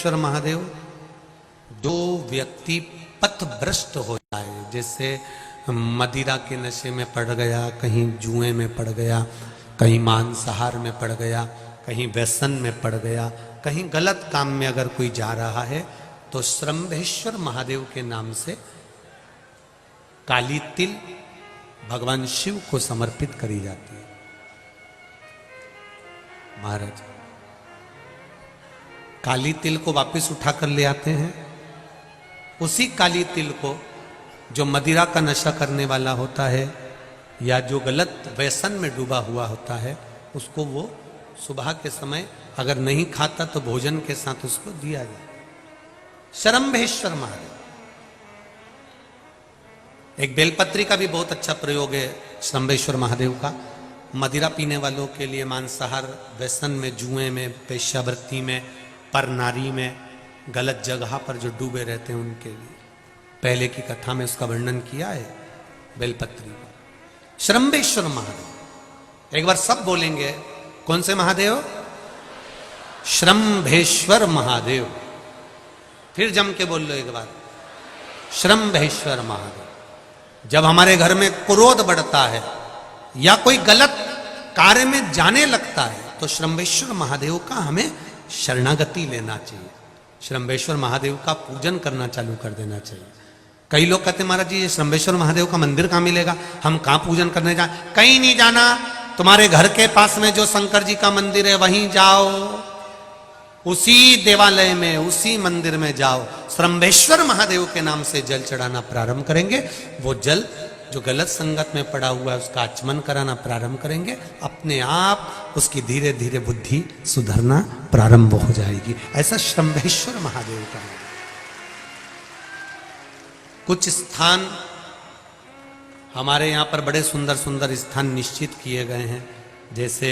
ईश्वर महादेव, जो व्यक्ति पथभ्रष्ट हो जाए, जैसे मदिरा के नशे में पड़ गया, कहीं जुए में पड़ गया, कहीं मांसाहार में पड़ गया, कहीं व्यसन में पड़ गया, कहीं गलत काम में अगर कोई जा रहा है, तो श्रंभेश्वर महादेव के नाम से काली तिल भगवान शिव को समर्पित करी जाती है। महाराज काली तिल को वापस उठा कर ले आते हैं। उसी काली तिल को जो मदिरा का नशा करने वाला होता है या जो गलत व्यसन में डूबा हुआ होता है, उसको वो सुबह के समय अगर नहीं खाता तो भोजन के साथ उसको दिया जाए। श्रंभेश्वर महादेव। एक बेलपत्री का भी बहुत अच्छा प्रयोग है श्रंभेश्वर महादेव का। मदिरा पीने वालों के लिए, मांसाहार, व्यसन में, जुए में, पेशावृत्ति में, पर नारी में, गलत जगह पर जो डूबे रहते हैं उनके लिए पहले की कथा में उसका वर्णन किया है बेलपत्री का। श्रंभेश्वर महादेव। एक बार सब बोलेंगे, कौन से महादेव? श्रंभेश्वर महादेव। फिर जम के बोल लो एक बार, श्रंभेश्वर महादेव। जब हमारे घर में क्रोध बढ़ता है या कोई गलत कार्य में जाने लगता है तो श्रंभेश्वर महादेव का हमें शरणागति लेना चाहिए। श्रंभेश्वर महादेव का पूजन करना चालू कर देना चाहिए। कई लोग कहते महाराज जी ये श्रंभेश्वर महादेव का मंदिर कहाँ मिलेगा, हम कहाँ पूजन करने जाए? कहीं नहीं जाना, तुम्हारे घर के पास में जो शंकर जी का मंदिर है वहीं जाओ, उसी देवालय में, उसी मंदिर में जाओ। श्रंभेश्वर महादेव के नाम से जल चढ़ाना प्रारंभ करेंगे। वो जल जो गलत संगत में पड़ा हुआ है उसका आचमन कराना प्रारंभ करेंगे। अपने आप उसकी धीरे धीरे बुद्धि सुधरना प्रारंभ हो जाएगी। ऐसा श्रंभेश्वर महादेव का है। कुछ स्थान हमारे यहाँ पर बड़े सुंदर सुंदर स्थान निश्चित किए गए हैं। जैसे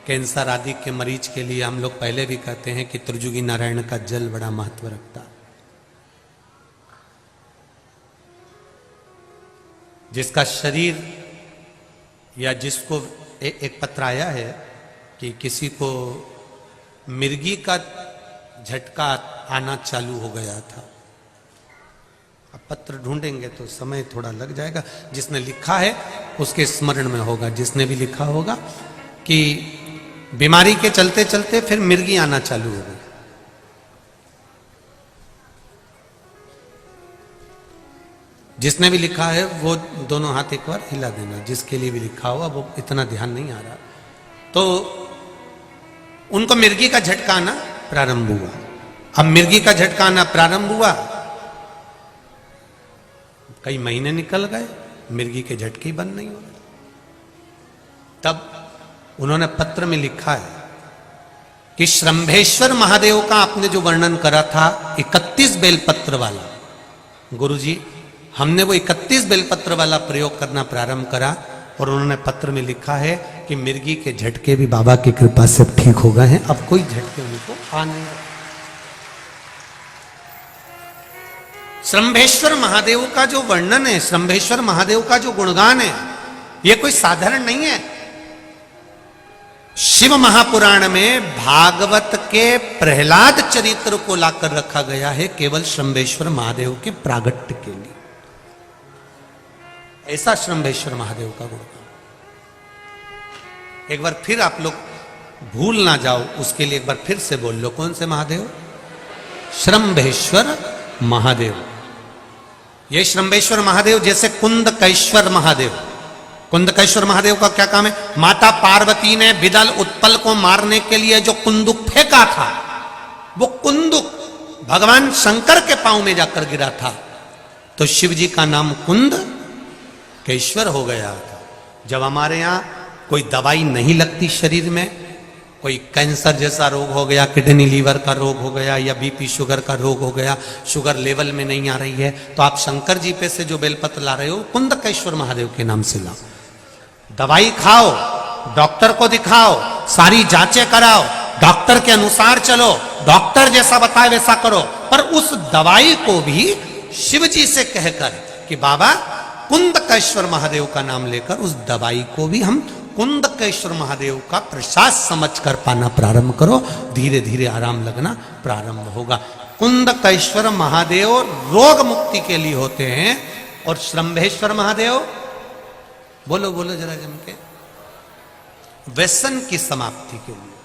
कैंसर आदि के मरीज के लिए हम लोग पहले भी कहते हैं कि त्रिजुगी नारायण का जल बड़ा महत्व रखता है। जिसका शरीर या जिसको एक पत्र आया है कि किसी को मिर्गी का झटका आना चालू हो गया था। अब पत्र ढूंढेंगे तो समय थोड़ा लग जाएगा। जिसने लिखा है उसके स्मरण में होगा। जिसने भी लिखा होगा कि बीमारी के चलते चलते फिर मिर्गी आना चालू हो गई। जिसने भी लिखा है वो दोनों हाथ एक बार हिला देना। जिसके लिए भी लिखा हुआ वो इतना ध्यान नहीं आ रहा, तो उनको मिर्गी का झटका आना प्रारंभ हुआ। अब मिर्गी का झटका आना प्रारंभ हुआ, कई महीने निकल गए, मिर्गी के झटके ही बंद नहीं हो रहे। तब उन्होंने पत्र में लिखा है कि श्रंभेश्वर महादेव का आपने जो वर्णन करा था 31 बेलपत्र वाला, गुरुजी हमने वो 31 बेलपत्र वाला प्रयोग करना प्रारंभ करा। और उन्होंने पत्र में लिखा है कि मिर्गी के झटके भी बाबा की कृपा से ठीक हो गए हैं, अब कोई झटके उनको आ नहीं। श्रंभेश्वर महादेव का जो वर्णन है, श्रंभेश्वर महादेव का जो गुणगान है, ये कोई साधारण नहीं है। शिव महापुराण में भागवत के प्रहलाद चरित्र को लाकर रखा गया है केवल श्रंभेश्वर महादेव के प्रागट्य के लिए। ऐसा श्रंभेश्वर महादेव का गुणगान। एक बार फिर आप लोग भूल ना जाओ, उसके लिए एक बार फिर से बोल लो, कौन से महादेव? श्रंभेश्वर महादेव। ये श्रंभेश्वर महादेव जैसे कुंदकेश्वर महादेव। कुंदकेश्वर महादेव का क्या काम है? माता पार्वती ने विदल उत्पल को मारने के लिए जो कुंदुक फेंका था, वो कुंदुक भगवान शंकर के पांव में जाकर गिरा था, तो शिव जी का नाम कुंदकेश्वर हो गया था। जब हमारे यहाँ कोई दवाई नहीं लगती शरीर में, कोई कैंसर जैसा रोग हो गया, किडनी लीवर का रोग हो गया, या बीपी शुगर का रोग हो गया, शुगर लेवल में नहीं आ रही है, तो आप शंकर जी पे से जो बेलपत्र ला रहे हो कुंदकेश्वर महादेव के नाम से लाओ। दवाई खाओ, डॉक्टर को दिखाओ, सारी जांचें कराओ, डॉक्टर के अनुसार चलो, डॉक्टर जैसा बताए वैसा करो, पर उस दवाई को भी शिव जी से कहकर कि बाबा कुंदकेश्वर महादेव का नाम लेकर उस दवाई को भी हम कुंदकेश्वर महादेव का प्रसाद समझकर पाना प्रारंभ करो, धीरे धीरे आराम लगना प्रारंभ होगा। कुंदकेश्वर महादेव रोग मुक्ति के लिए होते हैं और श्रंभेश्वर महादेव, बोलो बोलो जरा जम के, व्यसन की समाप्ति के लिए।